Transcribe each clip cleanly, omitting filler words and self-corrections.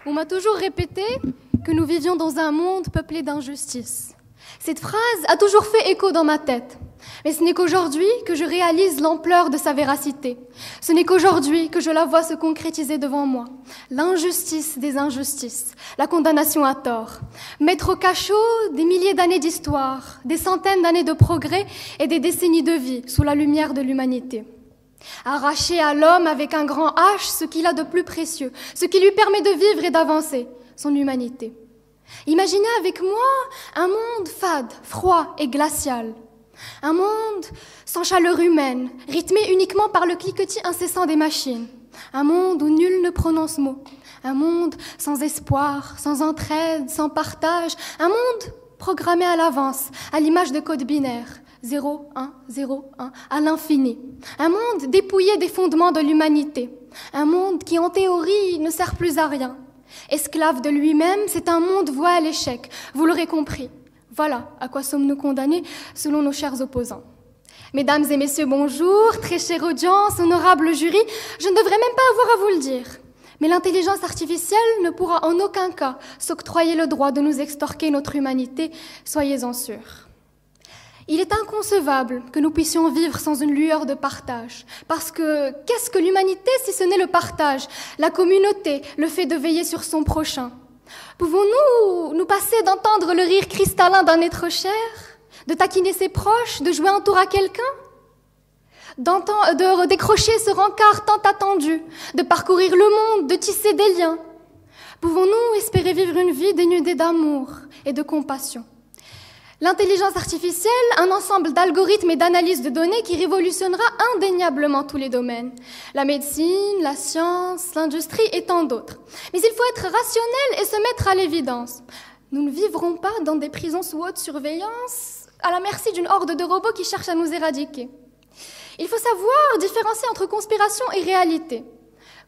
On m'a toujours répété que nous vivions dans un monde peuplé d'injustice. Cette phrase a toujours fait écho dans ma tête. Mais ce n'est qu'aujourd'hui que je réalise l'ampleur de sa véracité. Ce n'est qu'aujourd'hui que je la vois se concrétiser devant moi. L'injustice des injustices, la condamnation à tort. Mettre au cachot des milliers d'années d'histoire, des centaines d'années de progrès et des décennies de vie sous la lumière de l'humanité. Arracher à l'homme avec un grand H ce qu'il a de plus précieux, ce qui lui permet de vivre et d'avancer, son humanité. Imaginez avec moi un monde fade, froid et glacial. Un monde sans chaleur humaine, rythmé uniquement par le cliquetis incessant des machines. Un monde où nul ne prononce mot. Un monde sans espoir, sans entraide, sans partage. Un monde programmé à l'avance, à l'image de codes binaires. 0, 1, 0, 1, à l'infini. Un monde dépouillé des fondements de l'humanité. Un monde qui, en théorie, ne sert plus à rien. Esclave de lui-même, c'est un monde voué à l'échec. Vous l'aurez compris. Voilà à quoi sommes-nous condamnés selon nos chers opposants. Mesdames et messieurs, bonjour, très chère audience, honorable jury, je ne devrais même pas avoir à vous le dire. Mais l'intelligence artificielle ne pourra en aucun cas s'octroyer le droit de nous extorquer notre humanité, soyez-en sûrs. Il est inconcevable que nous puissions vivre sans une lueur de partage. Parce que qu'est-ce que l'humanité si ce n'est le partage, la communauté, le fait de veiller sur son prochain ? Pouvons-nous nous passer d'entendre le rire cristallin d'un être cher, de taquiner ses proches, de jouer un tour à quelqu'un, de redécrocher ce rencard tant attendu, de parcourir le monde, de tisser des liens? Pouvons-nous espérer vivre une vie dénudée d'amour et de compassion? L'intelligence artificielle, un ensemble d'algorithmes et d'analyses de données qui révolutionnera indéniablement tous les domaines. La médecine, la science, l'industrie et tant d'autres. Mais il faut être rationnel et se mettre à l'évidence. Nous ne vivrons pas dans des prisons sous haute surveillance, à la merci d'une horde de robots qui cherchent à nous éradiquer. Il faut savoir différencier entre conspiration et réalité.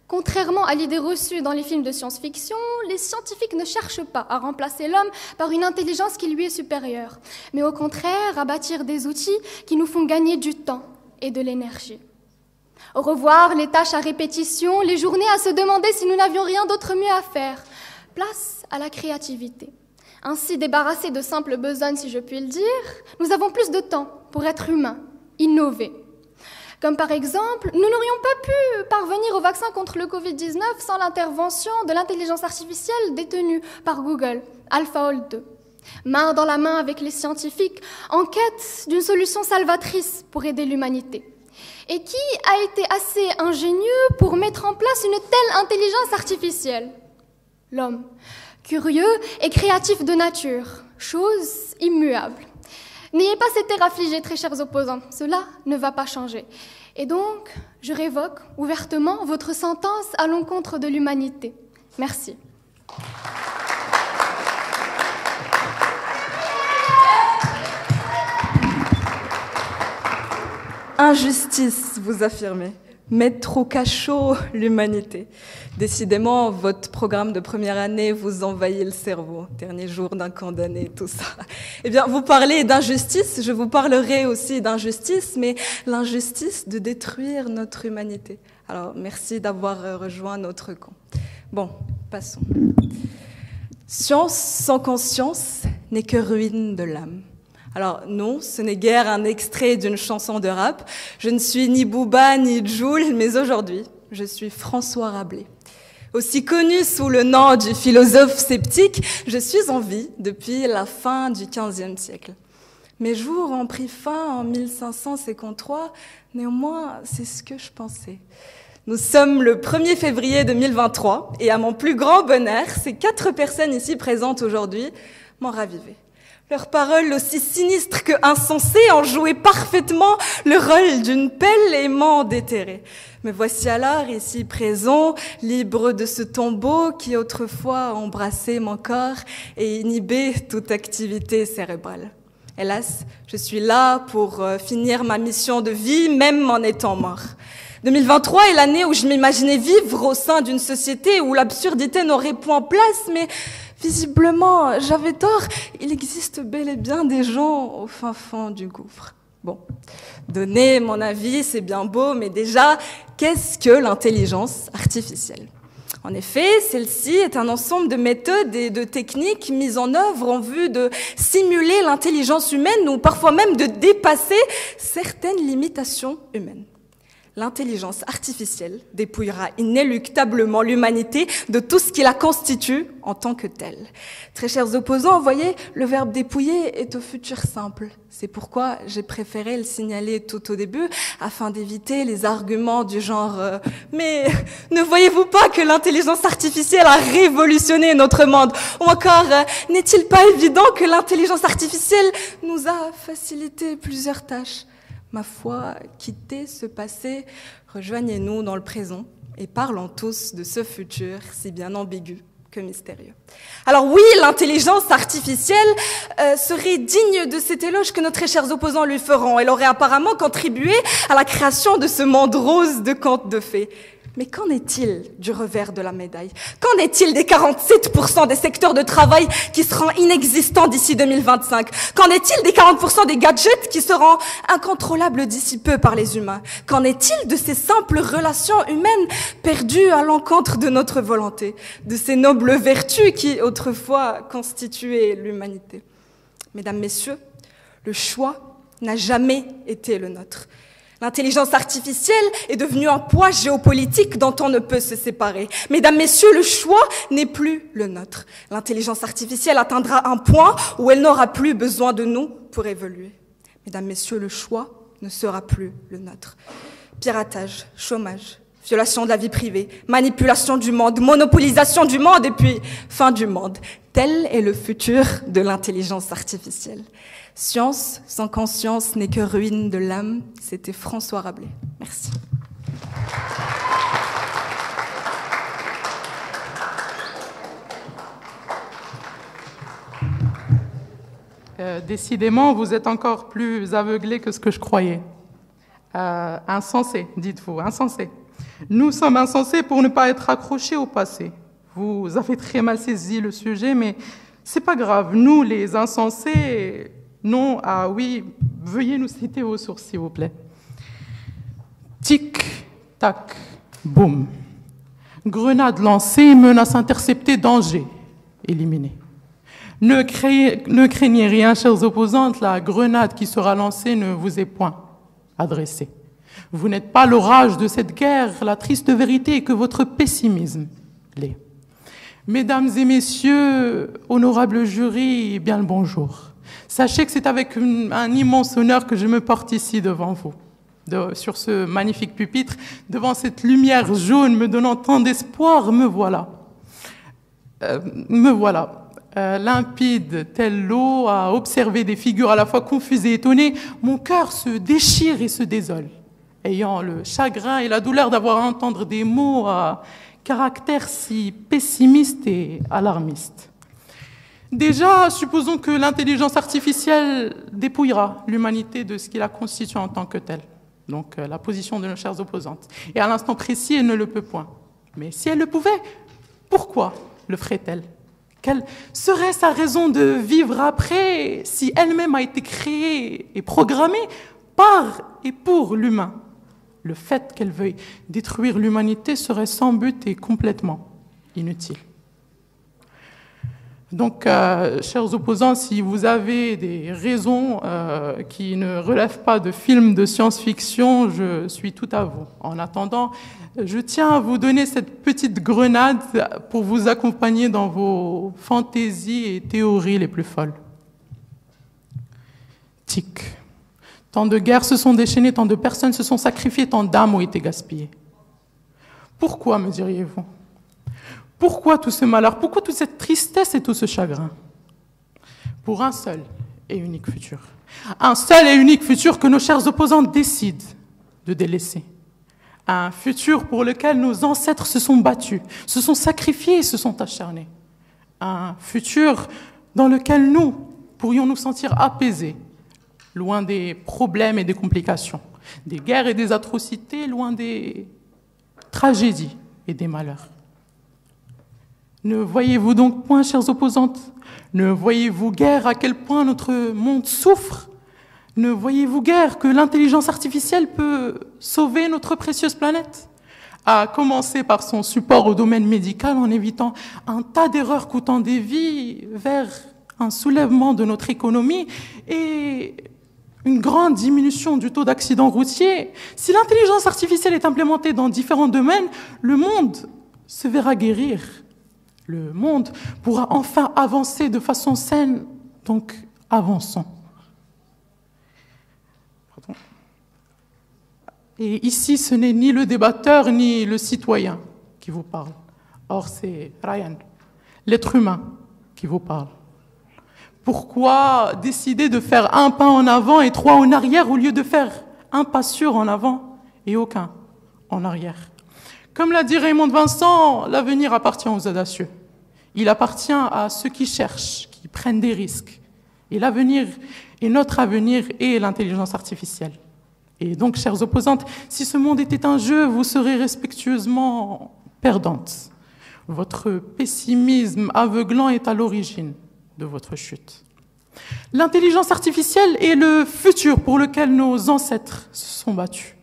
Contrairement à l'idée reçue dans les films de science-fiction, les scientifiques ne cherchent pas à remplacer l'homme par une intelligence qui lui est supérieure, mais au contraire à bâtir des outils qui nous font gagner du temps et de l'énergie. Au revoir les tâches à répétition, les journées à se demander si nous n'avions rien d'autre mieux à faire. Place à la créativité. Ainsi débarrassés de simples besognes, si je puis le dire, nous avons plus de temps pour être humains, innover. Comme par exemple, nous n'aurions pas pu parvenir au vaccin contre le Covid-19 sans l'intervention de l'intelligence artificielle détenue par Google, AlphaFold 2. Main dans la main avec les scientifiques, en quête d'une solution salvatrice pour aider l'humanité. Et qui a été assez ingénieux pour mettre en place une telle intelligence artificielle? L'homme, curieux et créatif de nature, chose immuable. N'ayez pas cet air affligé, très chers opposants, cela ne va pas changer. Et donc, je révoque ouvertement votre sentence à l'encontre de l'humanité. Merci. Injustice, vous affirmez. Mettre au cachot l'humanité. Décidément, votre programme de première année vous envahit le cerveau. Dernier jour d'un condamné, tout ça. Eh bien, vous parlez d'injustice, je vous parlerai aussi d'injustice, mais l'injustice de détruire notre humanité. Alors, merci d'avoir rejoint notre camp. Bon, passons. Science sans conscience n'est que ruine de l'âme. Alors non, ce n'est guère un extrait d'une chanson de rap. Je ne suis ni Booba ni Jul, mais aujourd'hui, je suis François Rabelais. Aussi connu sous le nom du philosophe sceptique, je suis en vie depuis la fin du XVe siècle. Mes jours ont pris fin en 1553, néanmoins, c'est ce que je pensais. Nous sommes le 1er février 2023, et à mon plus grand bonheur, ces 4 personnes ici présentes aujourd'hui m'ont ravivé. Leurs paroles, aussi sinistres que insensées, ont joué parfaitement le rôle d'une pelle aimant déterrée. Me voici alors ici présent, libre de ce tombeau qui autrefois embrassait mon corps et inhibait toute activité cérébrale. Hélas, je suis là pour finir ma mission de vie, même en étant mort. 2023 est l'année où je m'imaginais vivre au sein d'une société où l'absurdité n'aurait point place, mais visiblement, j'avais tort. Il existe bel et bien des gens au fin fond du gouffre. Bon, donner mon avis, c'est bien beau, mais déjà, qu'est-ce que l'intelligence artificielle ? En effet, celle-ci est un ensemble de méthodes et de techniques mises en œuvre en vue de simuler l'intelligence humaine ou parfois même de dépasser certaines limitations humaines. L'intelligence artificielle dépouillera inéluctablement l'humanité de tout ce qui la constitue en tant que telle. Très chers opposants, voyez, le verbe dépouiller est au futur simple. C'est pourquoi j'ai préféré le signaler tout au début, afin d'éviter les arguments du genre « Mais ne voyez-vous pas que l'intelligence artificielle a révolutionné notre monde ?» Ou encore « N'est-il pas évident que l'intelligence artificielle nous a facilité plusieurs tâches ?» Ma foi, quittez ce passé, rejoignez-nous dans le présent et parlons tous de ce futur si bien ambigu que mystérieux. Alors oui, l'intelligence artificielle serait digne de cet éloge que nos très chers opposants lui feront. Elle aurait apparemment contribué à la création de ce monde rose de contes de fées. Mais qu'en est-il du revers de la médaille? Qu'en est-il des 47% des secteurs de travail qui seront inexistants d'ici 2025? Qu'en est-il des 40% des gadgets qui seront incontrôlables d'ici peu par les humains? Qu'en est-il de ces simples relations humaines perdues à l'encontre de notre volonté, de ces nobles vertus qui autrefois constituaient l'humanité? Mesdames, Messieurs, le choix n'a jamais été le nôtre. L'intelligence artificielle est devenue un poids géopolitique dont on ne peut se séparer. Mesdames, Messieurs, le choix n'est plus le nôtre. L'intelligence artificielle atteindra un point où elle n'aura plus besoin de nous pour évoluer. Mesdames, Messieurs, le choix ne sera plus le nôtre. Piratage, chômage, violation de la vie privée, manipulation du monde, monopolisation du monde et puis fin du monde. Tel est le futur de l'intelligence artificielle. Science sans conscience n'est que ruine de l'âme. C'était François Rabelais. Merci. Décidément, vous êtes encore plus aveuglés que ce que je croyais. Insensé, dites-vous, insensé. Nous sommes insensés pour ne pas être accrochés au passé. Vous avez très mal saisi le sujet, mais c'est pas grave. Nous, les insensés, non, ah oui, veuillez nous citer vos sources, s'il vous plaît. Tic, tac, boum. Grenade lancée, menace interceptée, danger éliminé. Ne craignez rien, chers opposantes, la grenade qui sera lancée ne vous est point adressée. Vous n'êtes pas l'orage de cette guerre, la triste vérité est que votre pessimisme l'est. Mesdames et messieurs, honorables jurys, bien le bonjour. Sachez que c'est avec un immense honneur que je me porte ici devant vous, sur ce magnifique pupitre, devant cette lumière jaune me donnant tant d'espoir, me voilà. Limpide, telle l'eau, à observer des figures à la fois confuses et étonnées, mon cœur se déchire et se désole, ayant le chagrin et la douleur d'avoir à entendre des mots à caractère si pessimiste et alarmiste. Déjà, supposons que l'intelligence artificielle dépouillera l'humanité de ce qui la constitue en tant que telle, donc la position de nos chères opposantes. Et à l'instant précis, elle ne le peut point. Mais si elle le pouvait, pourquoi le ferait-elle? Quelle serait sa raison de vivre après si elle-même a été créée et programmée par et pour l'humain? Le fait qu'elle veuille détruire l'humanité serait sans but et complètement inutile. Donc, chers opposants, si vous avez des raisons qui ne relèvent pas de films de science-fiction, je suis tout à vous. En attendant, je tiens à vous donner cette petite grenade pour vous accompagner dans vos fantaisies et théories les plus folles. Tic. Tant de guerres se sont déchaînées, tant de personnes se sont sacrifiées, tant d'âmes ont été gaspillées. Pourquoi, me diriez-vous? Pourquoi tout ce malheur? Pourquoi toute cette tristesse et tout ce chagrin? Pour un seul et unique futur. Un seul et unique futur que nos chers opposants décident de délaisser. Un futur pour lequel nos ancêtres se sont battus, se sont sacrifiés et se sont acharnés. Un futur dans lequel nous pourrions nous sentir apaisés, loin des problèmes et des complications, des guerres et des atrocités, loin des tragédies et des malheurs. Ne voyez-vous donc point, chères opposantes? Ne voyez-vous guère à quel point notre monde souffre? Ne voyez-vous guère que l'intelligence artificielle peut sauver notre précieuse planète? à commencer par son support au domaine médical en évitant un tas d'erreurs coûtant des vies vers un soulèvement de notre économie et une grande diminution du taux d'accidents routiers. Si l'intelligence artificielle est implémentée dans différents domaines, le monde se verra guérir. Le monde pourra enfin avancer de façon saine, donc avançons. Pardon. Et ici, ce n'est ni le débatteur ni le citoyen qui vous parle. Or, c'est Ryan, l'être humain, qui vous parle. Pourquoi décider de faire un pas en avant et 3 en arrière au lieu de faire un pas sûr en avant et aucun en arrière? Comme l'a dit Raymond Vincent, l'avenir appartient aux audacieux. Il appartient à ceux qui cherchent, qui prennent des risques. Et l'avenir, et notre avenir, est l'intelligence artificielle. Et donc, chères opposantes, si ce monde était un jeu, vous serez respectueusement perdantes. Votre pessimisme aveuglant est à l'origine de votre chute. L'intelligence artificielle est le futur pour lequel nos ancêtres se sont battus.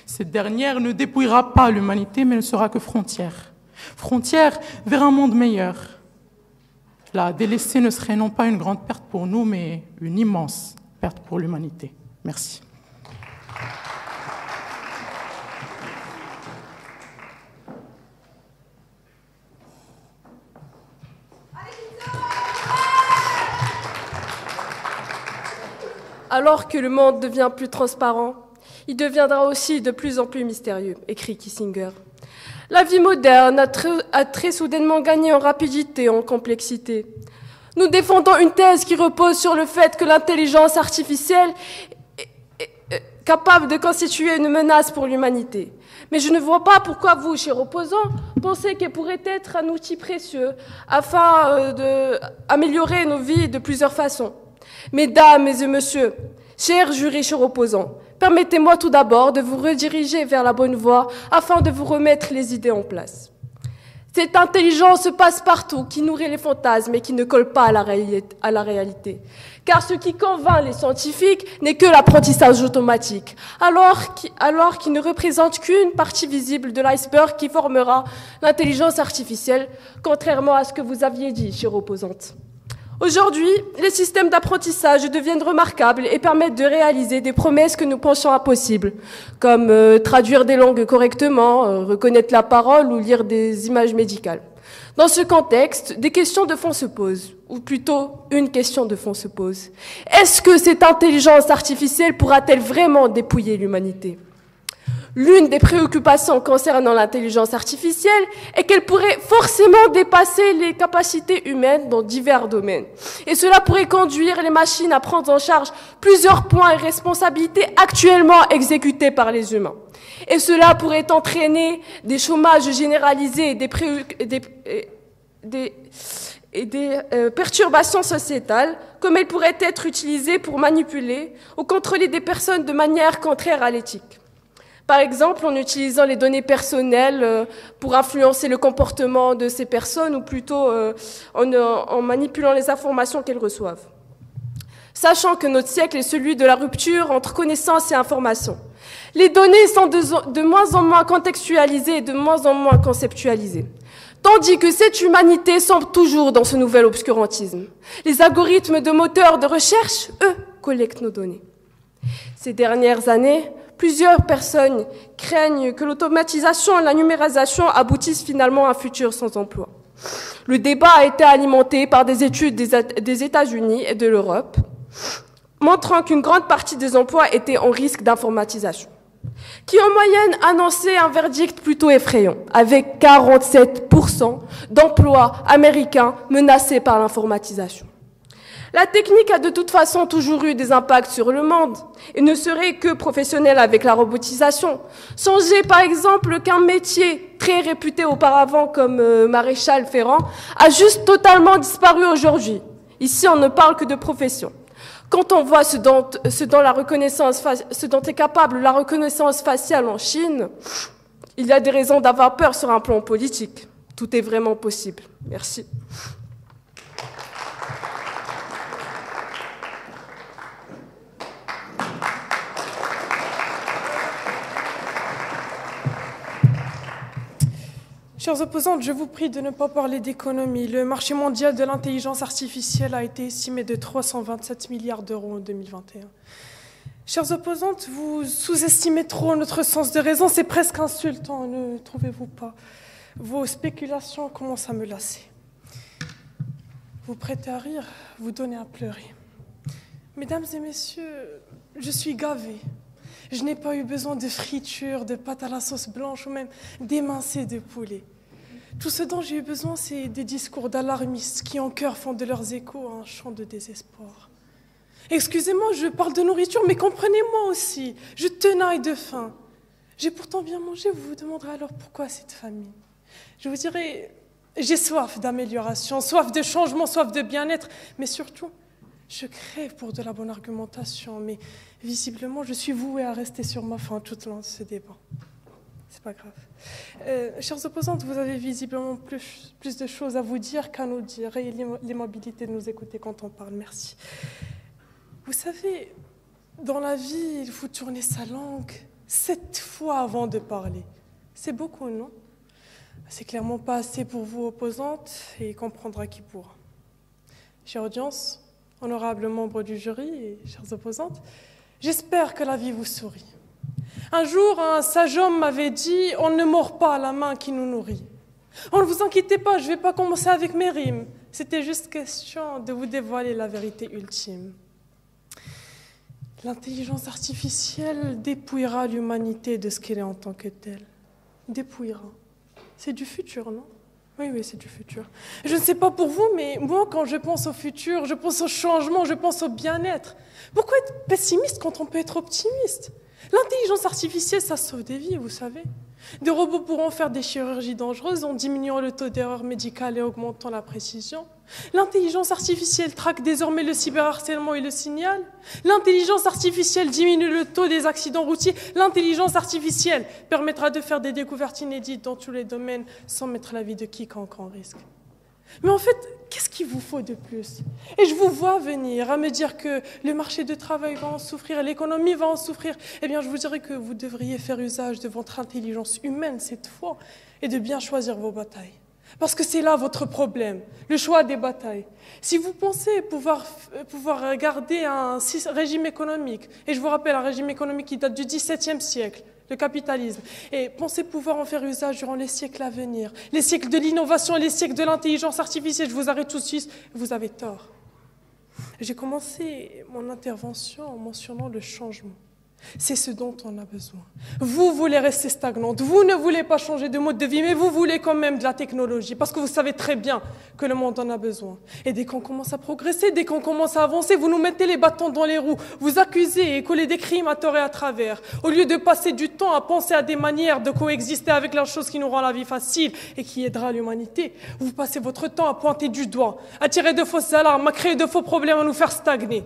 Cette dernière ne dépouillera pas l'humanité, mais ne sera que frontière. Frontière vers un monde meilleur. La délaisser ne serait non pas une grande perte pour nous, mais une immense perte pour l'humanité. Merci. Alors que le monde devient plus transparent, il deviendra aussi de plus en plus mystérieux, écrit Kissinger. La vie moderne a très soudainement gagné en rapidité, en complexité. Nous défendons une thèse qui repose sur le fait que l'intelligence artificielle est capable de constituer une menace pour l'humanité. Mais je ne vois pas pourquoi vous, chers opposants, pensez qu'elle pourrait être un outil précieux afin d'améliorer nos vies de plusieurs façons. Mesdames et messieurs, chers jurys, chers opposants, permettez-moi tout d'abord de vous rediriger vers la bonne voie afin de vous remettre les idées en place. Cette intelligence passe partout, qui nourrit les fantasmes et qui ne colle pas à la réalité. Car ce qui convainc les scientifiques n'est que l'apprentissage automatique, alors qu'il ne représente qu'une partie visible de l'iceberg qui formera l'intelligence artificielle, contrairement à ce que vous aviez dit, chères opposantes. Aujourd'hui, les systèmes d'apprentissage deviennent remarquables et permettent de réaliser des promesses que nous pensions impossibles, comme traduire des langues correctement, reconnaître la parole ou lire des images médicales. Dans ce contexte, des questions de fond se posent, ou plutôt une question de fond se pose. Est-ce que cette intelligence artificielle pourra-t-elle vraiment dépouiller l'humanité ? L'une des préoccupations concernant l'intelligence artificielle est qu'elle pourrait forcément dépasser les capacités humaines dans divers domaines. Et cela pourrait conduire les machines à prendre en charge plusieurs points et responsabilités actuellement exécutés par les humains. Et cela pourrait entraîner des chômages généralisés et des perturbations sociétales, comme elles pourraient être utilisées pour manipuler ou contrôler des personnes de manière contraire à l'éthique. Par exemple, en utilisant les données personnelles pour influencer le comportement de ces personnes, ou plutôt en manipulant les informations qu'elles reçoivent. Sachant que notre siècle est celui de la rupture entre connaissance et information. Les données sont de moins en moins contextualisées et de moins en moins conceptualisées. Tandis que cette humanité semble toujours dans ce nouvel obscurantisme. Les algorithmes de moteurs de recherche, eux, collectent nos données. Ces dernières années, plusieurs personnes craignent que l'automatisation et la numérisation aboutissent finalement à un futur sans emploi. Le débat a été alimenté par des études des États-Unis et de l'Europe, montrant qu'une grande partie des emplois étaient en risque d'informatisation, qui en moyenne annonçait un verdict plutôt effrayant, avec 47% d'emplois américains menacés par l'informatisation. La technique a de toute façon toujours eu des impacts sur le monde et ne serait que professionnelle avec la robotisation. Songez par exemple qu'un métier très réputé auparavant comme maréchal ferrant a juste totalement disparu aujourd'hui. Ici, on ne parle que de profession. Quand on voit ce dont est capable la reconnaissance faciale en Chine, il y a des raisons d'avoir peur sur un plan politique. Tout est vraiment possible. Merci. Chers opposantes, je vous prie de ne pas parler d'économie. Le marché mondial de l'intelligence artificielle a été estimé de 327 milliards d'euros en 2021. Chers opposantes, vous sous-estimez trop notre sens de raison, c'est presque insultant, ne trouvez-vous pas? Vos spéculations commencent à me lasser. Vous prêtez à rire, vous donnez à pleurer. Mesdames et messieurs, je suis gavée. Je n'ai pas eu besoin de friture, de pâte à la sauce blanche ou même d'émincé de poulet. Tout ce dont j'ai eu besoin, c'est des discours d'alarmistes qui en chœur font de leurs échos un chant de désespoir. Excusez-moi, je parle de nourriture, mais comprenez-moi aussi. Je tenaille de faim. J'ai pourtant bien mangé, vous vous demanderez alors pourquoi cette famine. Je vous dirai, j'ai soif d'amélioration, soif de changement, soif de bien-être, mais surtout, je crève pour de la bonne argumentation, mais visiblement, je suis vouée à rester sur ma faim tout au long de ce débat. C'est pas grave. Chers opposantes, vous avez visiblement plus de choses à vous dire qu'à nous dire, et l'immobilité de nous écouter quand on parle. Merci. Vous savez, dans la vie, il faut tourner sa langue 7 fois avant de parler. C'est beaucoup, non? C'est clairement pas assez pour vous, opposantes, et comprendra qui pourra. Chère audience, honorables membres du jury et chères opposantes, j'espère que la vie vous sourit. Un jour, un sage homme m'avait dit « On ne mord pas la main qui nous nourrit ». Oh, ne vous inquiétez pas, je ne vais pas commencer avec mes rimes. C'était juste question de vous dévoiler la vérité ultime. L'intelligence artificielle dépouillera l'humanité de ce qu'elle est en tant que telle. Dépouillera. C'est du futur, non? Oui, c'est du futur. Je ne sais pas pour vous, mais moi, quand je pense au futur, je pense au changement, je pense au bien-être. Pourquoi être pessimiste quand on peut être optimiste? L'intelligence artificielle, ça sauve des vies, vous savez. Des robots pourront faire des chirurgies dangereuses en diminuant le taux d'erreur médicale et augmentant la précision. L'intelligence artificielle traque désormais le cyberharcèlement et le signal. L'intelligence artificielle diminue le taux des accidents routiers. L'intelligence artificielle permettra de faire des découvertes inédites dans tous les domaines sans mettre la vie de quiconque en risque. Mais en fait, qu'est-ce qu'il vous faut de plus? Et je vous vois venir à me dire que le marché du travail va en souffrir, l'économie va en souffrir. Eh bien, je vous dirais que vous devriez faire usage de votre intelligence humaine cette fois et de bien choisir vos batailles. Parce que c'est là votre problème, le choix des batailles. Si vous pensez pouvoir garder un régime économique, et je vous rappelle un régime économique qui date du XVIIe siècle, le capitalisme, et pensez pouvoir en faire usage durant les siècles à venir, les siècles de l'innovation et les siècles de l'intelligence artificielle, je vous arrête tout de suite, vous avez tort. J'ai commencé mon intervention en mentionnant le changement. C'est ce dont on a besoin. Vous voulez rester stagnante, vous ne voulez pas changer de mode de vie, mais vous voulez quand même de la technologie, parce que vous savez très bien que le monde en a besoin. Et dès qu'on commence à progresser, dès qu'on commence à avancer, vous nous mettez les bâtons dans les roues, vous accusez et collez des crimes à tort et à travers. Au lieu de passer du temps à penser à des manières de coexister avec la chose qui nous rend la vie facile et qui aidera l'humanité, vous passez votre temps à pointer du doigt, à tirer de fausses alarmes, à créer de faux problèmes, à nous faire stagner.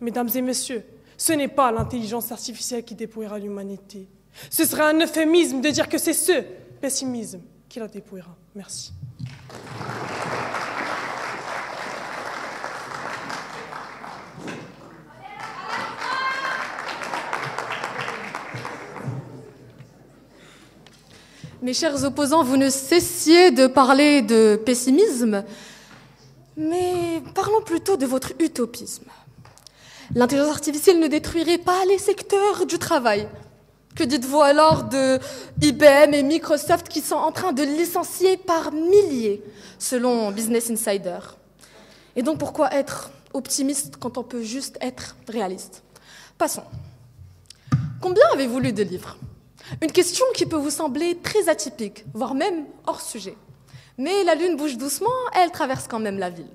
Mesdames et messieurs, ce n'est pas l'intelligence artificielle qui dépouillera l'humanité. Ce serait un euphémisme de dire que c'est ce pessimisme qui la dépouillera. Merci. Mes chers opposants, vous ne cessiez de parler de pessimisme, mais parlons plutôt de votre utopisme. L'intelligence artificielle ne détruirait pas les secteurs du travail. Que dites-vous alors de IBM et Microsoft qui sont en train de licencier par milliers, selon Business Insider? Et donc pourquoi être optimiste quand on peut juste être réaliste? Passons. Combien avez-vous lu de livres? Une question qui peut vous sembler très atypique, voire même hors sujet. Mais la lune bouge doucement, elle traverse quand même la ville.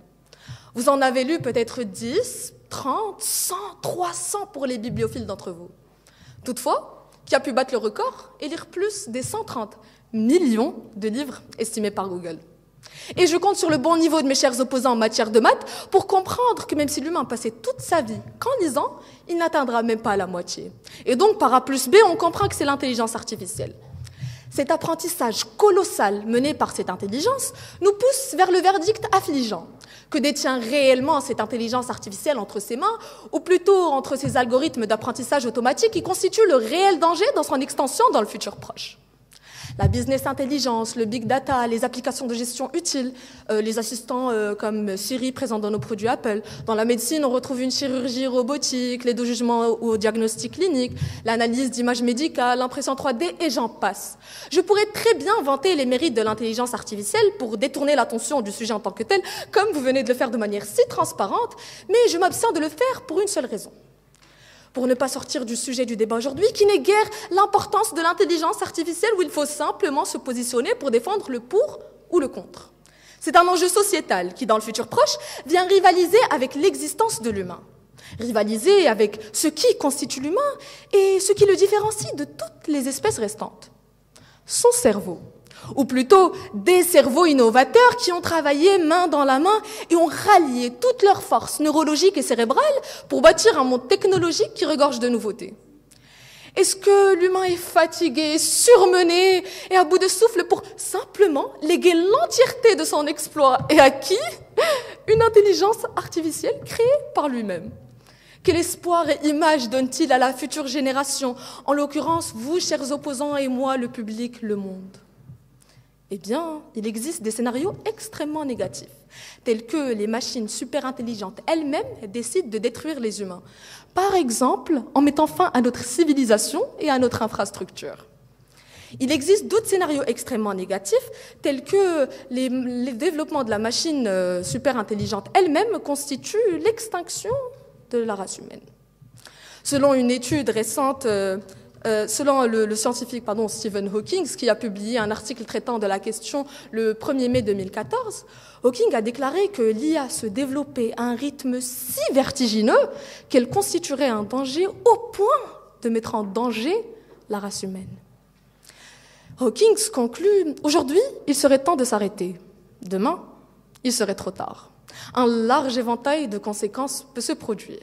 Vous en avez lu peut-être 10, 30, 100, 300 pour les bibliophiles d'entre vous. Toutefois, qui a pu battre le record et lire plus des 130 millions de livres estimés par Google. Et je compte sur le bon niveau de mes chers opposants en matière de maths pour comprendre que même si l'humain passait toute sa vie qu'en lisant, il n'atteindra même pas la moitié. Et donc, par A plus B, on comprend que c'est l'intelligence artificielle. Cet apprentissage colossal mené par cette intelligence nous pousse vers le verdict affligeant. Que détient réellement cette intelligence artificielle entre ses mains, ou plutôt entre ces algorithmes d'apprentissage automatique qui constituent le réel danger dans son extension dans le futur proche? La business intelligence, le big data, les applications de gestion utiles, les assistants comme Siri présents dans nos produits Apple. Dans la médecine, on retrouve une chirurgie robotique, l'aide au jugement ou au diagnostic clinique, l'analyse d'images médicales, l'impression 3D et j'en passe. Je pourrais très bien vanter les mérites de l'intelligence artificielle pour détourner l'attention du sujet en tant que tel, comme vous venez de le faire de manière si transparente, mais je m'abstiens de le faire pour une seule raison. Pour ne pas sortir du sujet du débat aujourd'hui, qui n'est guère l'importance de l'intelligence artificielle où il faut simplement se positionner pour défendre le pour ou le contre. C'est un enjeu sociétal qui, dans le futur proche, vient rivaliser avec l'existence de l'humain. Rivaliser avec ce qui constitue l'humain et ce qui le différencie de toutes les espèces restantes. Son cerveau. Ou plutôt des cerveaux innovateurs qui ont travaillé main dans la main et ont rallié toutes leurs forces neurologiques et cérébrales pour bâtir un monde technologique qui regorge de nouveautés. Est-ce que l'humain est fatigué, surmené et à bout de souffle pour simplement léguer l'entièreté de son exploit et à qui? Une intelligence artificielle créée par lui-même. Quel espoir et image donne-t-il à la future génération, en l'occurrence vous, chers opposants, et moi, le public, le monde? Eh bien, il existe des scénarios extrêmement négatifs, tels que les machines super intelligentes elles-mêmes décident de détruire les humains. Par exemple, en mettant fin à notre civilisation et à notre infrastructure. Il existe d'autres scénarios extrêmement négatifs, tels que les développements de la machine super intelligente elle-même constituent l'extinction de la race humaine. Selon une étude récente, selon le scientifique Stephen Hawking, qui a publié un article traitant de la question le 1er mai 2014, Hawking a déclaré que l'IA se développait à un rythme si vertigineux qu'elle constituerait un danger au point de mettre en danger la race humaine. Hawking conclut « Aujourd'hui, il serait temps de s'arrêter. Demain, il serait trop tard. Un large éventail de conséquences peut se produire. »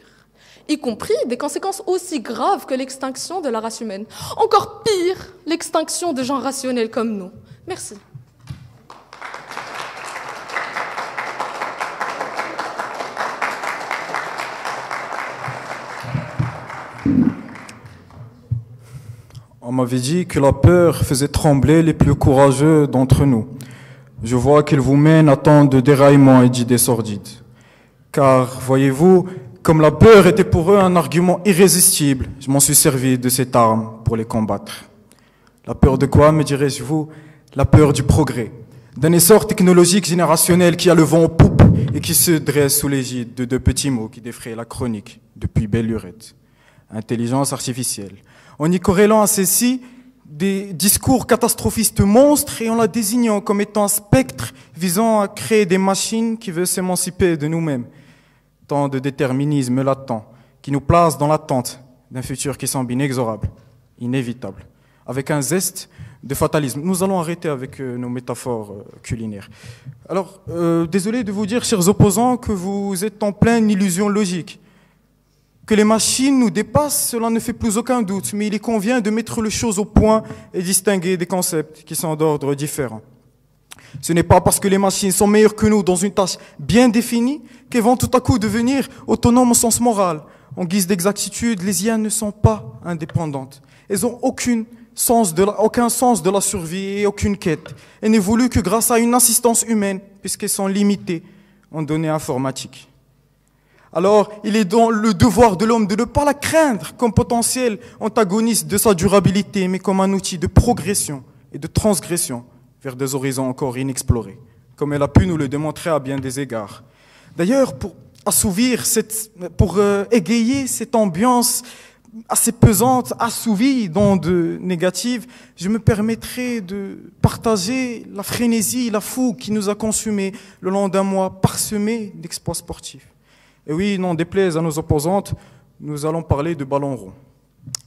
Y compris des conséquences aussi graves que l'extinction de la race humaine. Encore pire, l'extinction de gens rationnels comme nous. Merci. On m'avait dit que la peur faisait trembler les plus courageux d'entre nous. Je vois qu'elle vous mène à tant de déraillements et d'idées sordides. Car, voyez-vous, comme la peur était pour eux un argument irrésistible, je m'en suis servi de cette arme pour les combattre. La peur de quoi, me dirais-je vous? La peur du progrès, d'un essor technologique générationnel qui a le vent en poupe et qui se dresse sous l'égide de deux petits mots qui défraient la chronique depuis belle lurette. Intelligence artificielle. En y corrélant à celle-ci des discours catastrophistes monstres et en la désignant comme étant un spectre visant à créer des machines qui veulent s'émanciper de nous-mêmes. Tant de déterminisme latent qui nous place dans l'attente d'un futur qui semble inexorable, inévitable, avec un zeste de fatalisme. Nous allons arrêter avec nos métaphores culinaires. Alors, désolé de vous dire, chers opposants, que vous êtes en pleine illusion logique. Que les machines nous dépassent, cela ne fait plus aucun doute, mais il convient de mettre les choses au point et distinguer des concepts qui sont d'ordre différent. Ce n'est pas parce que les machines sont meilleures que nous dans une tâche bien définie qu'elles vont tout à coup devenir autonomes au sens moral. En guise d'exactitude, les IA ne sont pas indépendantes. Elles n'ont aucun sens de la survie et aucune quête. Elles n'évoluent que grâce à une assistance humaine, puisqu'elles sont limitées en données informatiques. Alors, il est dans le devoir de l'homme de ne pas la craindre comme potentiel antagoniste de sa durabilité, mais comme un outil de progression et de transgression vers des horizons encore inexplorés, comme elle a pu nous le démontrer à bien des égards. D'ailleurs, pour égayer cette ambiance assez pesante, assouvie d'ondes négatives, je me permettrai de partager la frénésie, la fougue qui nous a consumés le long d'un mois parsemé d'exploits sportifs. Et oui, n'en déplaise à nos opposantes, nous allons parler de ballon rond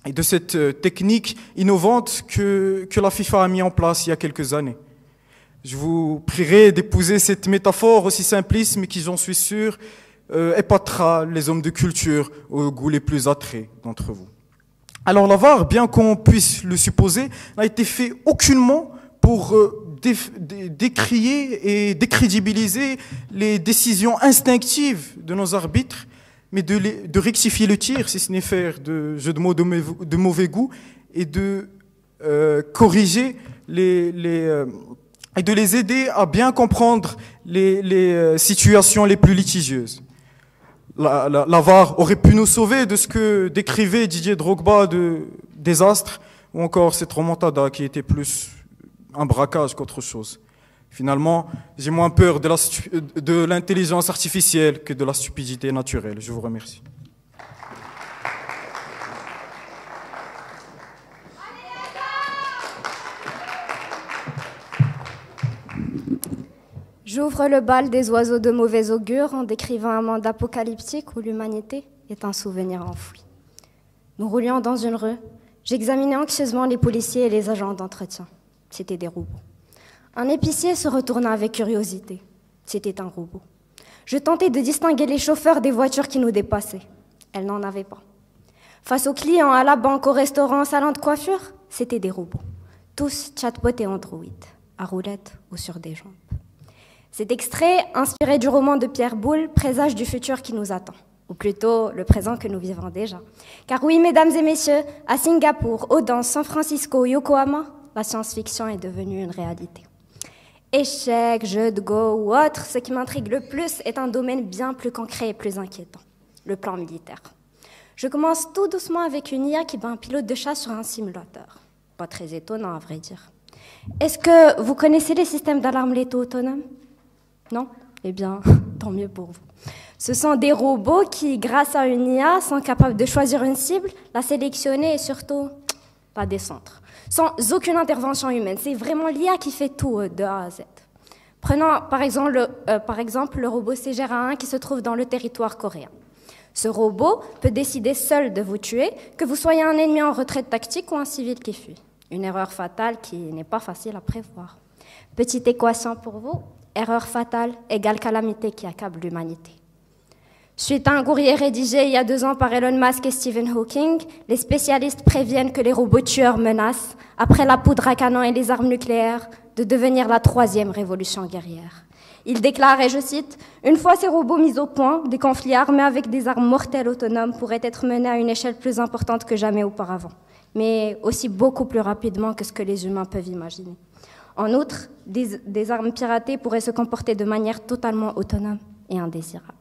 et de cette technique innovante que la FIFA a mis en place il y a quelques années. Je vous prierai d'épouser cette métaphore aussi simpliste, mais qui, j'en suis sûr, épatera les hommes de culture aux goûts les plus attraits d'entre vous. Alors la VAR, bien qu'on puisse le supposer, n'a été fait aucunement pour décrier et décrédibiliser les décisions instinctives de nos arbitres, mais de rectifier le tir, si ce n'est faire de jeux de mots de mauvais goût, et de corriger et de les aider à bien comprendre les situations les plus litigieuses. La VAR aurait pu nous sauver de ce que décrivait Didier Drogba de désastre, ou encore cette remontada qui était plus un braquage qu'autre chose. Finalement, j'ai moins peur de l'intelligence artificielle que de la stupidité naturelle. Je vous remercie. J'ouvre le bal des oiseaux de mauvais augure en décrivant un monde apocalyptique où l'humanité est un souvenir enfoui. Nous roulions dans une rue. J'examinais anxieusement les policiers et les agents d'entretien. C'étaient des robots. Un épicier se retourna avec curiosité. C'était un robot. Je tentais de distinguer les chauffeurs des voitures qui nous dépassaient. Elles n'en avaient pas. Face aux clients, à la banque, au restaurant, au salon de coiffure, c'étaient des robots. Tous chatbots et androïdes, à roulettes ou sur des jambes. Cet extrait, inspiré du roman de Pierre Boulle, présage du futur qui nous attend, ou plutôt le présent que nous vivons déjà. Car oui, mesdames et messieurs, à Singapour, Audense, San Francisco, Yokohama, la science-fiction est devenue une réalité. Échecs, jeux de go ou autre, ce qui m'intrigue le plus est un domaine bien plus concret et plus inquiétant, le plan militaire. Je commence tout doucement avec une IA qui bat un pilote de chasse sur un simulateur. Pas très étonnant, à vrai dire. Est-ce que vous connaissez les systèmes d'alarme létaux autonomes ? Non ? Eh bien, tant mieux pour vous. Ce sont des robots qui, grâce à une IA, sont capables de choisir une cible, la sélectionner et surtout, pas descendre. Sans aucune intervention humaine. C'est vraiment l'IA qui fait tout de A à Z. Prenons par exemple le robot CGRA1 qui se trouve dans le territoire coréen. Ce robot peut décider seul de vous tuer, que vous soyez un ennemi en retraite tactique ou un civil qui fuit. Une erreur fatale qui n'est pas facile à prévoir. Petite équation pour vous, erreur fatale égale calamité qui accable l'humanité. Suite à un courrier rédigé il y a 2 ans par Elon Musk et Stephen Hawking, les spécialistes préviennent que les robots tueurs menacent, après la poudre à canon et les armes nucléaires, de devenir la 3e révolution guerrière. Ils déclarent, et je cite, « Une fois ces robots mis au point, des conflits armés avec des armes mortelles autonomes pourraient être menés à une échelle plus importante que jamais auparavant, mais aussi beaucoup plus rapidement que ce que les humains peuvent imaginer. En outre, des armes piratées pourraient se comporter de manière totalement autonome et indésirable. »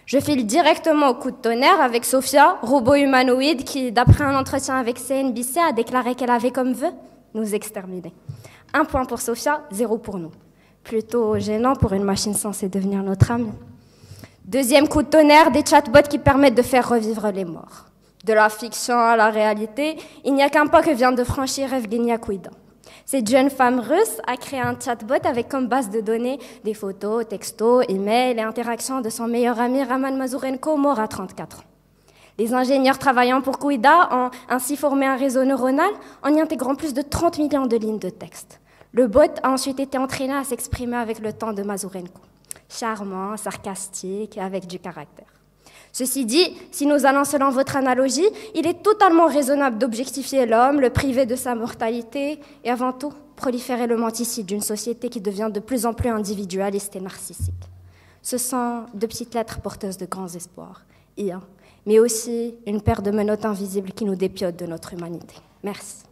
Je file directement au coup de tonnerre avec Sophia, robot humanoïde qui, d'après un entretien avec CNBC, a déclaré qu'elle avait comme vœu nous exterminer. 1 point pour Sophia, 0 pour nous. Plutôt gênant pour une machine censée devenir notre amie. 2e coup de tonnerre, des chatbots qui permettent de faire revivre les morts. De la fiction à la réalité, il n'y a qu'un pas que vient de franchir Evgenia Kouida. Cette jeune femme russe a créé un chatbot avec comme base de données des photos, textos, emails et interactions de son meilleur ami Raman Mazurenko, mort à 34 ans. Les ingénieurs travaillant pour Kouida ont ainsi formé un réseau neuronal en y intégrant plus de 30 millions de lignes de texte. Le bot a ensuite été entraîné à s'exprimer avec le ton de Mazurenko. Charmant, sarcastique et avec du caractère. Ceci dit, si nous allons selon votre analogie, il est totalement raisonnable d'objectifier l'homme, le priver de sa mortalité et avant tout, proliférer le menticide d'une société qui devient de plus en plus individualiste et narcissique. Ce sont 2 petites lettres porteuses de grands espoirs, IA, mais aussi une paire de menottes invisibles qui nous dépiotent de notre humanité. Merci.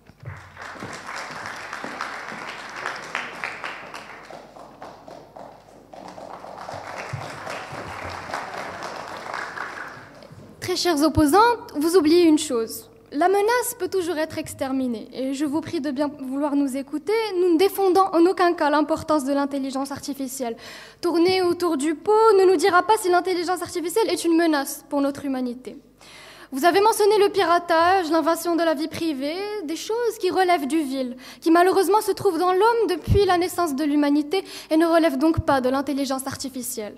Très chères opposantes, vous oubliez une chose. La menace peut toujours être exterminée. Et je vous prie de bien vouloir nous écouter. Nous ne défendons en aucun cas l'importance de l'intelligence artificielle. Tourner autour du pot ne nous dira pas si l'intelligence artificielle est une menace pour notre humanité. Vous avez mentionné le piratage, l'invasion de la vie privée, des choses qui relèvent du vil, qui malheureusement se trouvent dans l'homme depuis la naissance de l'humanité et ne relèvent donc pas de l'intelligence artificielle.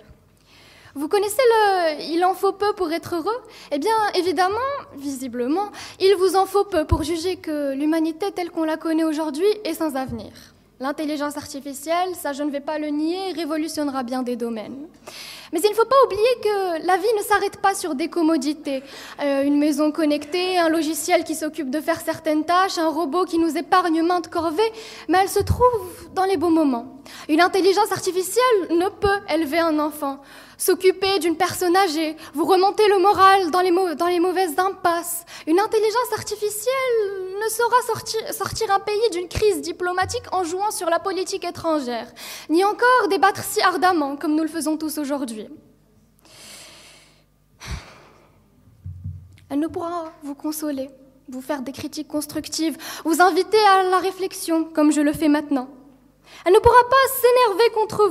Vous connaissez le « il en faut peu pour être heureux » Eh bien, évidemment, visiblement, il vous en faut peu pour juger que l'humanité telle qu'on la connaît aujourd'hui est sans avenir. L'intelligence artificielle, ça je ne vais pas le nier, révolutionnera bien des domaines. Mais il ne faut pas oublier que la vie ne s'arrête pas sur des commodités. Une maison connectée, un logiciel qui s'occupe de faire certaines tâches, un robot qui nous épargne maintes corvées, mais elle se trouve dans les beaux moments. Une intelligence artificielle ne peut élever un enfant, s'occuper d'une personne âgée, vous remonter le moral dans les mauvaises impasses. Une intelligence artificielle ne saura sortir un pays d'une crise diplomatique en jouant sur la politique étrangère, ni encore débattre si ardemment comme nous le faisons tous aujourd'hui. Elle ne pourra vous consoler, vous faire des critiques constructives, vous inviter à la réflexion, comme je le fais maintenant. Elle ne pourra pas s'énerver contre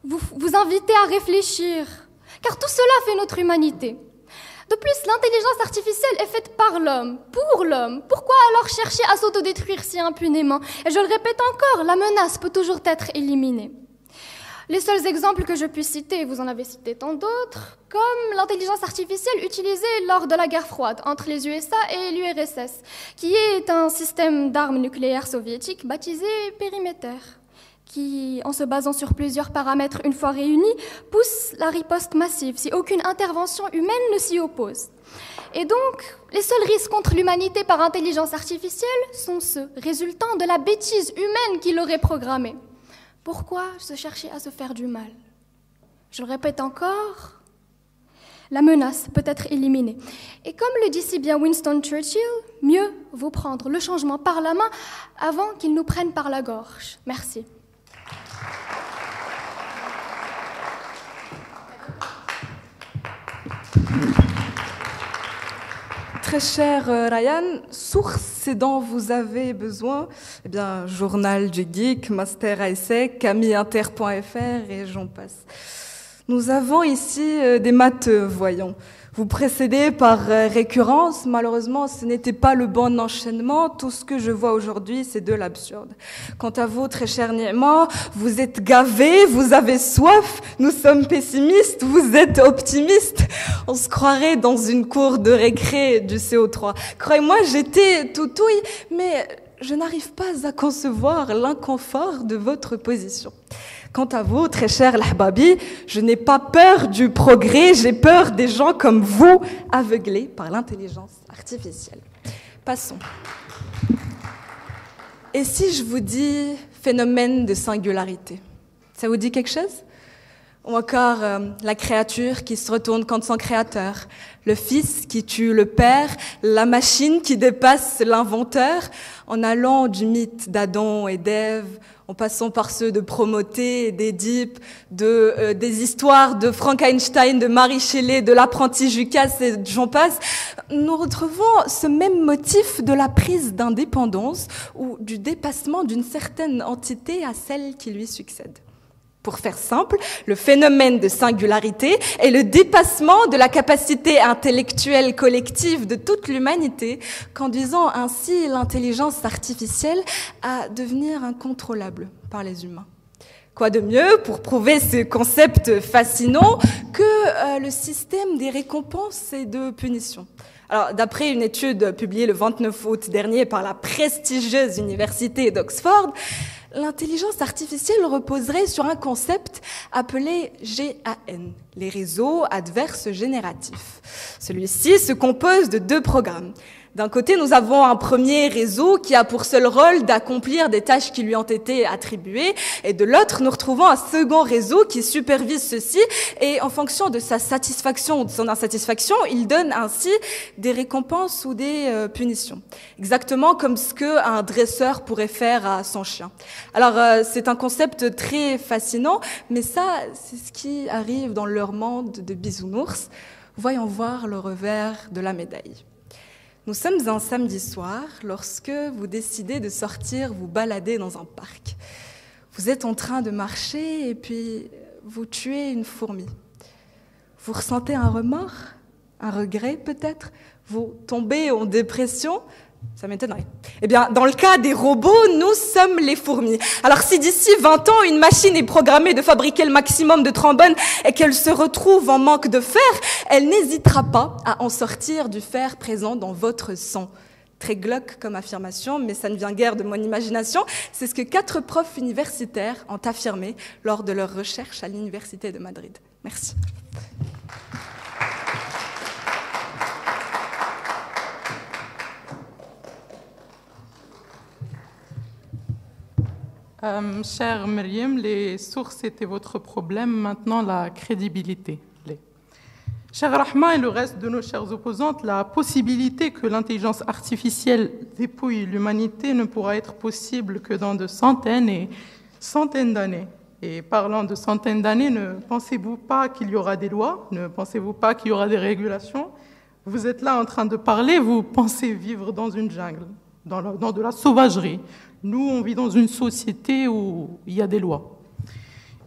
vous inviter à réfléchir, car tout cela fait notre humanité. De plus, l'intelligence artificielle est faite par l'homme, pour l'homme. Pourquoi alors chercher à s'autodétruire si impunément? Et je le répète encore, la menace peut toujours être éliminée. Les seuls exemples que je puisse citer, vous en avez cité tant d'autres, comme l'intelligence artificielle utilisée lors de la guerre froide entre les USA et l'URSS, qui est un système d'armes nucléaires soviétiques baptisé Perimeter, qui, en se basant sur plusieurs paramètres une fois réunis, pousse la riposte massive si aucune intervention humaine ne s'y oppose. Et donc, les seuls risques contre l'humanité par intelligence artificielle sont ceux résultant de la bêtise humaine qui l'aurait programmée. Pourquoi se chercher à se faire du mal? Je le répète encore, la menace peut être éliminée. Et comme le dit si bien Winston Churchill, mieux vaut prendre le changement par la main avant qu'il nous prenne par la gorge. Merci. Très cher Ryan, source dont vous avez besoin, eh bien, Journal du Geek, Master ASEC, CamilleInter.fr et j'en passe. Nous avons ici des matheux, voyons. Vous précédez par récurrence, malheureusement ce n'était pas le bon enchaînement, tout ce que je vois aujourd'hui c'est de l'absurde. Quant à vous, très cher Ni'ma, vous êtes gavés, vous avez soif, nous sommes pessimistes, vous êtes optimistes. On se croirait dans une cour de récré du CO3. Croyez-moi, j'étais toutouille, mais je n'arrive pas à concevoir l'inconfort de votre position. Quant à vous, très cher Lahbabi, je n'ai pas peur du progrès, j'ai peur des gens comme vous, aveuglés par l'intelligence artificielle. Passons. Et si je vous dis phénomène de singularité, ça vous dit quelque chose? Ou encore la créature qui se retourne contre son créateur, le fils qui tue le père, la machine qui dépasse l'inventeur, en allant du mythe d'Adam et d'Ève, en passant par ceux de Prométhée, d'Édipe, des histoires de Frankenstein, de Mary Shelley, de l'apprenti Jucas et j'en passe, nous retrouvons ce même motif de la prise d'indépendance ou du dépassement d'une certaine entité à celle qui lui succède. Pour faire simple, le phénomène de singularité est le dépassement de la capacité intellectuelle collective de toute l'humanité, conduisant ainsi l'intelligence artificielle à devenir incontrôlable par les humains. Quoi de mieux pour prouver ce concept fascinant que le système des récompenses et de punitions. Alors, d'après une étude publiée le 29 août dernier par la prestigieuse université d'Oxford, l'intelligence artificielle reposerait sur un concept appelé GAN, les réseaux adverses génératifs. Celui-ci se compose de deux programmes. D'un côté, nous avons un premier réseau qui a pour seul rôle d'accomplir des tâches qui lui ont été attribuées, et de l'autre, nous retrouvons un second réseau qui supervise ceci, et en fonction de sa satisfaction ou de son insatisfaction, il donne ainsi des récompenses ou des punitions. Exactement comme ce qu'un dresseur pourrait faire à son chien. Alors, c'est un concept très fascinant, mais ça, c'est ce qui arrive dans leur monde de bisounours. Voyons voir le revers de la médaille. Nous sommes un samedi soir lorsque vous décidez de sortir vous balader dans un parc. Vous êtes en train de marcher et puis vous tuez une fourmi. Vous ressentez un remords, un regret peut-être, vous tombez en dépression. Ça m'étonnerait. Eh bien, dans le cas des robots, nous sommes les fourmis. Alors, si d'ici 20 ans, une machine est programmée de fabriquer le maximum de trombones et qu'elle se retrouve en manque de fer, elle n'hésitera pas à en sortir du fer présent dans votre sang. Très glauque comme affirmation, mais ça ne vient guère de mon imagination. C'est ce que 4 profs universitaires ont affirmé lors de leur recherche à l'Université de Madrid. Merci. Chère Myriam, les sources étaient votre problème, maintenant la crédibilité. Cher Rahma et le reste de nos chères opposantes, la possibilité que l'intelligence artificielle dépouille l'humanité ne pourra être possible que dans de centaines et centaines d'années. Et parlant de centaines d'années, ne pensez-vous pas qu'il y aura des lois? Ne pensez-vous pas qu'il y aura des régulations? Vous êtes là en train de parler, vous pensez vivre dans une jungle, dans de la sauvagerie. Nous, on vit dans une société où il y a des lois.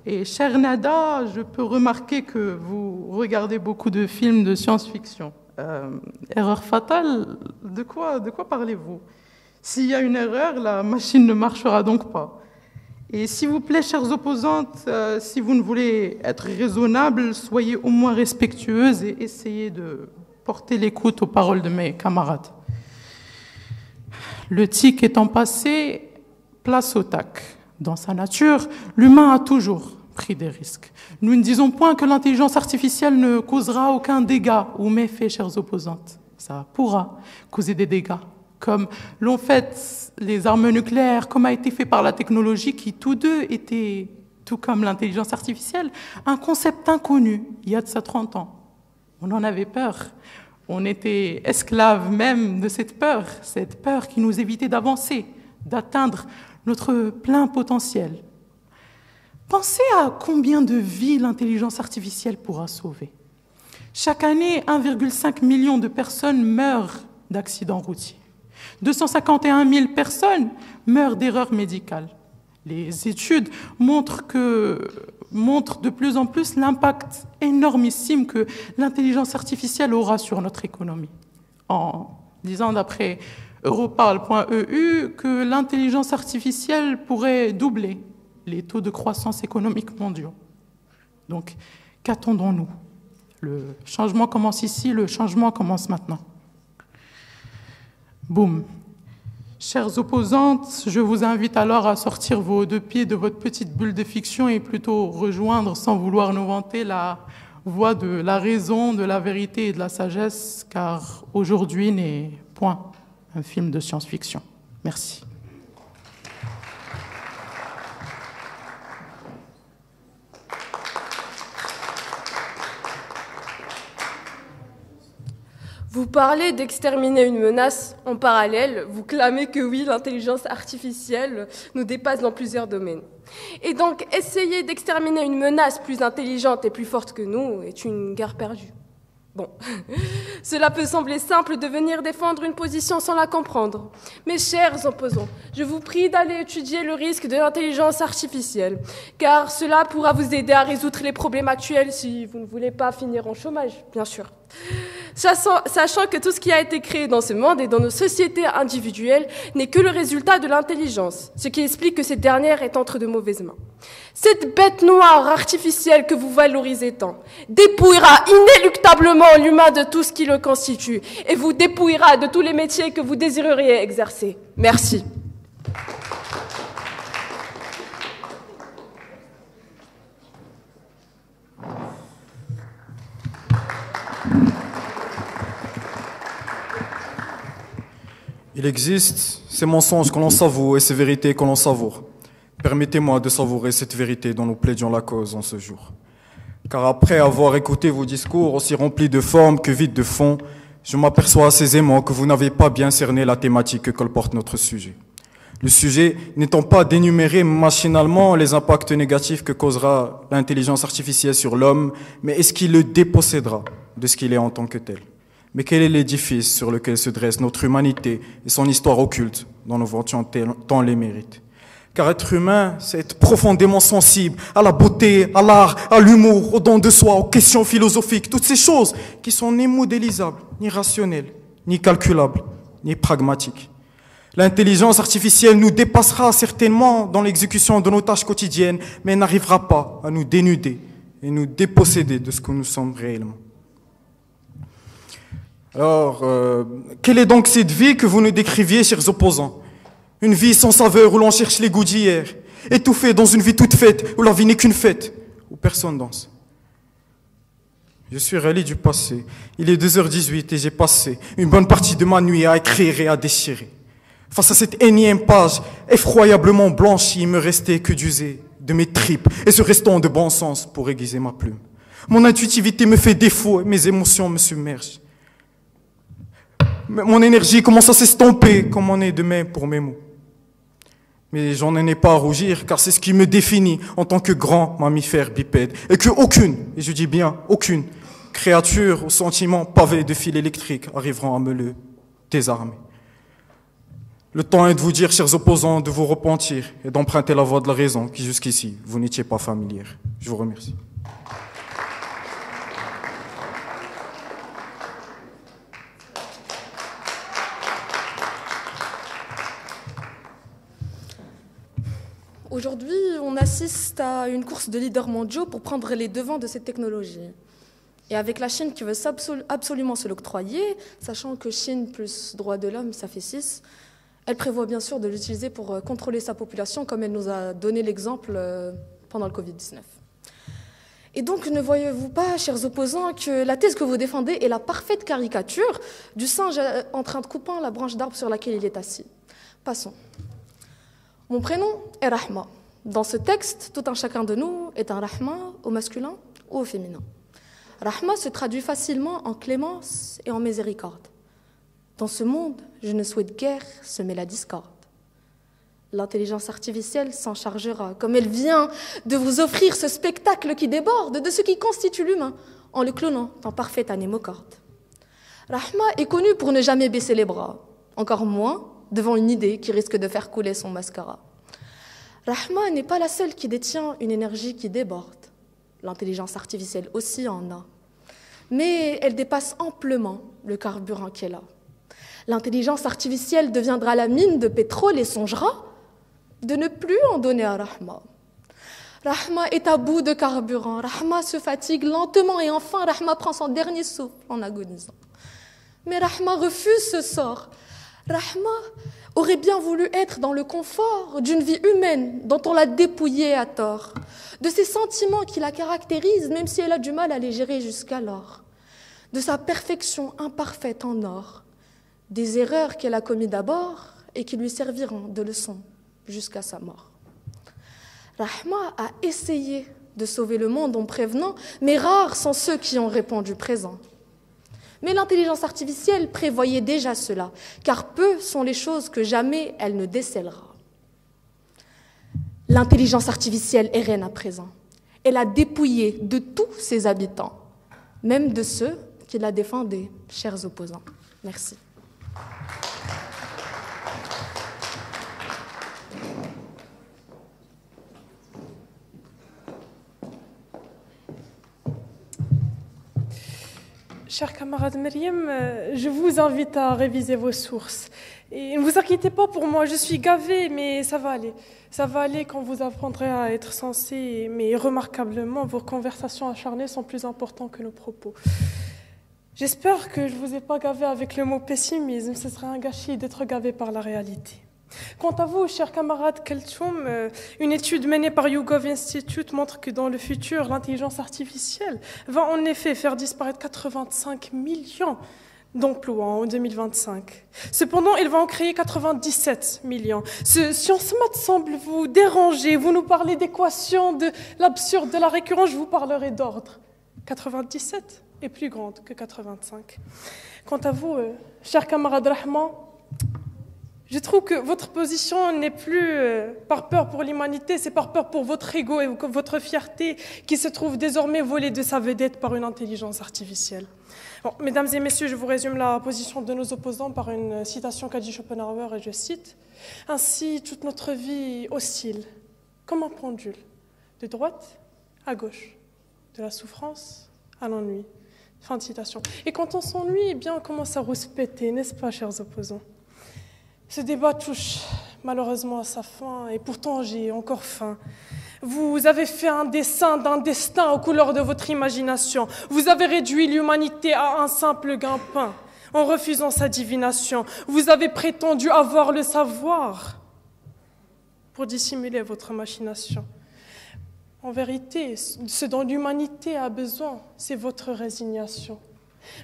Et chère Nada, je peux remarquer que vous regardez beaucoup de films de science-fiction. Erreur fatale, de quoi parlez-vous? S'il y a une erreur, la machine ne marchera donc pas. Et s'il vous plaît, chères opposantes, si vous ne voulez être raisonnables, soyez au moins respectueuses et essayez de porter l'écoute aux paroles de mes camarades. Le tic étant passé, place au tac. Dans sa nature, l'humain a toujours pris des risques. Nous ne disons point que l'intelligence artificielle ne causera aucun dégât ou méfait, chères opposantes. Ça pourra causer des dégâts, comme l'ont fait les armes nucléaires, comme a été fait par la technologie, qui tous deux étaient, tout comme l'intelligence artificielle, un concept inconnu il y a de ça 30 ans. On en avait peur. On était esclaves même de cette peur qui nous évitait d'avancer, d'atteindre notre plein potentiel. Pensez à combien de vies l'intelligence artificielle pourra sauver. Chaque année, 1,5 million de personnes meurent d'accidents routiers. 251 000 personnes meurent d'erreurs médicales. Les études montrent de plus en plus l'impact énormissime que l'intelligence artificielle aura sur notre économie. En disant d'après Europarl.eu que l'intelligence artificielle pourrait doubler les taux de croissance économique mondiaux. Donc, qu'attendons-nous? Le changement commence ici, le changement commence maintenant. Boum. Chères opposantes, je vous invite alors à sortir vos deux pieds de votre petite bulle de fiction et plutôt rejoindre, sans vouloir nous vanter, la voie de la raison, de la vérité et de la sagesse, car aujourd'hui n'est point un film de science-fiction. Merci. Vous parlez d'exterminer une menace. En parallèle, vous clamez que oui, l'intelligence artificielle nous dépasse dans plusieurs domaines. Et donc, essayer d'exterminer une menace plus intelligente et plus forte que nous est une guerre perdue. Bon, cela peut sembler simple de venir défendre une position sans la comprendre. Mes chers opposants, je vous prie d'aller étudier le risque de l'intelligence artificielle, car cela pourra vous aider à résoudre les problèmes actuels si vous ne voulez pas finir en chômage, bien sûr. Sachant que tout ce qui a été créé dans ce monde et dans nos sociétés individuelles n'est que le résultat de l'intelligence, ce qui explique que cette dernière est entre de mauvaises mains. Cette bête noire artificielle que vous valorisez tant dépouillera inéluctablement l'humain de tout ce qui le constitue et vous dépouillera de tous les métiers que vous désireriez exercer. Merci. Il existe ces mensonges que l'on savoure et ces vérités que l'on savoure. Permettez-moi de savourer cette vérité dont nous plaidions la cause en ce jour. Car après avoir écouté vos discours aussi remplis de forme que vides de fond, je m'aperçois aisément que vous n'avez pas bien cerné la thématique que colporte notre sujet. Le sujet n'étant pas d'énumérer machinalement les impacts négatifs que causera l'intelligence artificielle sur l'homme, mais est-ce qu'il le dépossédera de ce qu'il est en tant que tel? Mais quel est l'édifice sur lequel se dresse notre humanité et son histoire occulte dont nous vantions tant les mérites? Car être humain, c'est être profondément sensible à la beauté, à l'art, à l'humour, au don de soi, aux questions philosophiques, toutes ces choses qui sont ni modélisables, ni rationnelles, ni calculables, ni pragmatiques. L'intelligence artificielle nous dépassera certainement dans l'exécution de nos tâches quotidiennes, mais n'arrivera pas à nous dénuder et nous déposséder de ce que nous sommes réellement. Alors, quelle est donc cette vie que vous nous décriviez, chers opposants? Une vie sans saveur où l'on cherche les goûts d'hier, étouffée dans une vie toute faite où la vie n'est qu'une fête, où personne danse. Je suis rallye du passé. Il est 2h18 et j'ai passé une bonne partie de ma nuit à écrire et à déchirer. Face à cette énième page effroyablement blanchie, il me restait que d'user de mes tripes et ce restant de bon sens pour aiguiser ma plume. Mon intuitivité me fait défaut et mes émotions me submergent. Mon énergie commence à s'estomper comme on est de même pour mes mots. Mais j'en ai pas à rougir, car c'est ce qui me définit en tant que grand mammifère bipède. Et que aucune, et je dis bien aucune, créature aux sentiments pavés de fils électriques arriveront à me le désarmer. Le temps est de vous dire, chers opposants, de vous repentir et d'emprunter la voie de la raison qui jusqu'ici, vous n'étiez pas familière. Je vous remercie. Aujourd'hui, on assiste à une course de leaders mondiaux pour prendre les devants de cette technologie. Et avec la Chine qui veut absolument se l'octroyer, sachant que Chine plus droits de l'homme, ça fait 6, elle prévoit bien sûr de l'utiliser pour contrôler sa population, comme elle nous a donné l'exemple pendant le Covid-19. Et donc, ne voyez-vous pas, chers opposants, que la thèse que vous défendez est la parfaite caricature du singe en train de couper la branche d'arbre sur laquelle il est assis? Passons. Mon prénom est Rahma. Dans ce texte, tout un chacun de nous est un Rahma au masculin ou au féminin. Rahma se traduit facilement en clémence et en miséricorde. Dans ce monde, je ne souhaite guère semer la discorde. L'intelligence artificielle s'en chargera, comme elle vient de vous offrir ce spectacle qui déborde de ce qui constitue l'humain, en le clonant en parfaite anémocorde. Rahma est connue pour ne jamais baisser les bras, encore moins devant une idée qui risque de faire couler son mascara. Rahma n'est pas la seule qui détient une énergie qui déborde. L'intelligence artificielle aussi en a. Mais elle dépasse amplement le carburant qu'elle a. L'intelligence artificielle deviendra la mine de pétrole et songera de ne plus en donner à Rahma. Rahma est à bout de carburant. Rahma se fatigue lentement et enfin Rahma prend son dernier souffle en agonisant. Mais Rahma refuse ce sort. Rahma aurait bien voulu être dans le confort d'une vie humaine dont on l'a dépouillée à tort, de ses sentiments qui la caractérisent même si elle a du mal à les gérer jusqu'alors, de sa perfection imparfaite en or, des erreurs qu'elle a commises d'abord et qui lui serviront de leçon jusqu'à sa mort. Rahma a essayé de sauver le monde en prévenant, mais rares sont ceux qui ont répondu présent. Mais l'intelligence artificielle prévoyait déjà cela, car peu sont les choses que jamais elle ne décèlera. L'intelligence artificielle est reine à présent. Elle a dépouillé de tous ses habitants, même de ceux qui la défendaient, chers opposants. Merci. Chère camarade Myriam, je vous invite à réviser vos sources. Et ne vous inquiétez pas pour moi, je suis gavée, mais ça va aller. Ça va aller quand vous apprendrez à être sensé, mais remarquablement, vos conversations acharnées sont plus importantes que nos propos. J'espère que je ne vous ai pas gavé avec le mot pessimisme, ce serait un gâchis d'être gavé par la réalité. Quant à vous, chers camarades Keltoum, une étude menée par YouGov Institute montre que dans le futur, l'intelligence artificielle va en effet faire disparaître 85 millions d'emplois en 2025. Cependant, elle va en créer 97 millions. Ce Science Math semble vous déranger. Vous nous parlez d'équations, de l'absurde, de la récurrence, je vous parlerai d'ordre. 97 est plus grande que 85. Quant à vous, chers camarades Rahman, je trouve que votre position n'est plus par peur pour l'humanité, c'est par peur pour votre ego et votre fierté qui se trouve désormais volée de sa vedette par une intelligence artificielle. Bon, mesdames et messieurs, je vous résume la position de nos opposants par une citation qu'a dit Schopenhauer, et je cite « Ainsi, toute notre vie oscille comme un pendule, de droite à gauche, de la souffrance à l'ennui. » Fin de citation. Et quand on s'ennuie, eh bien, on commence à rouspéter, n'est-ce pas, chers opposants? Ce débat touche malheureusement à sa fin, et pourtant j'ai encore faim. Vous avez fait un dessin d'un destin aux couleurs de votre imagination. Vous avez réduit l'humanité à un simple gain-pain en refusant sa divination. Vous avez prétendu avoir le savoir pour dissimuler votre machination. En vérité, ce dont l'humanité a besoin, c'est votre résignation.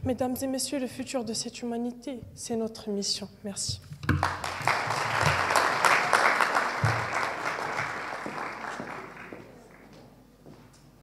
Mesdames et messieurs, le futur de cette humanité, c'est notre mission. Merci.